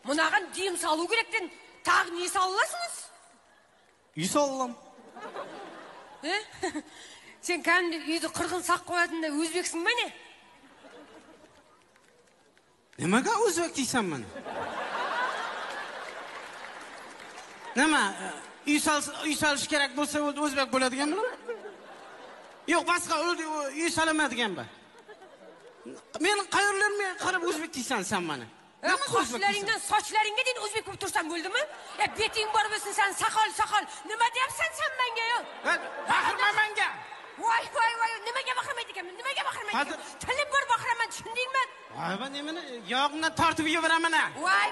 Mınаған dем салу керектен тағы не саласыңыз? Үй салам. Сен кәдімгі үйді қырғын сақ қоятында өзбексің бе не? Немеге өзбек дейсің мен? Неме, үй салыш керек болса өзбек болады деген білем? Yok, басқа үй салама деген бе? Менің қайырларыма қарап өзбек дейсің sen bana. Қошыларыңдан сочыларыңға дейін өзбек болып тұрсаң бөлді ме? Бетің бар бөсін сән сақал. Неме депсен сән мәнге? Бақырма мәнге! Вай, немеге бақырмайды екенмін, Тілім бар бақырамын, түсіндейін мен? Ба, немені, яғымнан тартып үй беремін, Вай.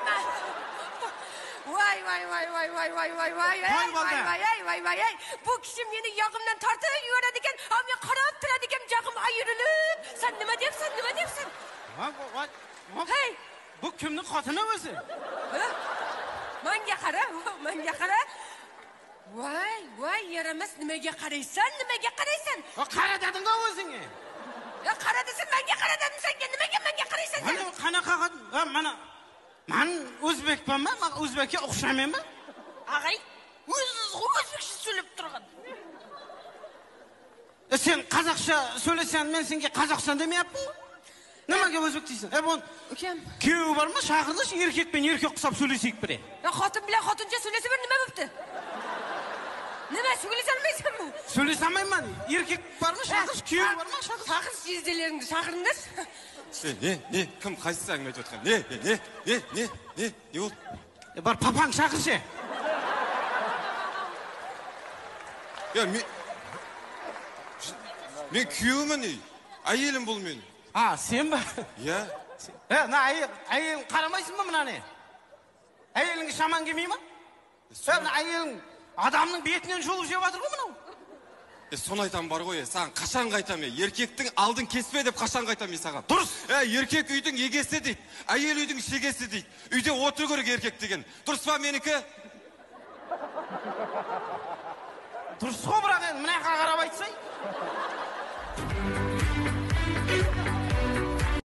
Бұл кіші мені яғымнан тартып үй береді екен, ал мен қарап тұрады екен, жағым айырылып. Сән неме депсен? Bu kimnin katını özü? Mənge qara. Vay, yaramaz, nimege qaraysan? O qara dedin o özünü. Qara desin, mənge qara dedim sen, nimege qaraysan sen? Qanaqa qadın, mən Özbek ben mi? Özbek'e oxşamayım mı? Ağay, Özbekçe söylep durğan. Sen Қазақша söylesen, men senге Қазақстан demeyapmı? Немеге өзбек дейсің? Күйеуі бар ма? Шақырдыш, еркекпен еркек құсап сөйлесейік біре. Қатын біле қатынша сөйлесе бір неме бөпті? Неме сөйлесе алмайсың мы? Сөйлесе алмаймын. Еркек бар ма? Шақырдыш, күйеуі бар ма? Шақырдыш жезделеріңді шақырыңдар. Не, кім қайсысы әңгіме айтып отқан? Не ол? Бар, папаң шақыршы. Мен күйеуімін, әйелім бұл мен. Sen mi? Ya. Әйелің қарамайсың ба мына не? Әйеліңге шаман келмей ма? Әйелің адамның бетінен жолып жеп жатыр ғой мынау. Соны айтам бар ғой, саған қашан қайтам? Еркектің алдын кеспе деп қашан қайтам саған? Дұрыс. Еркек үйдің егесі дейді, әйел үйдің шегесі дейді. Үйде отыр көрек еркек деген. Дұрыс па менікі? Дұрыс қой бірақ енді, мына қарап айтсай.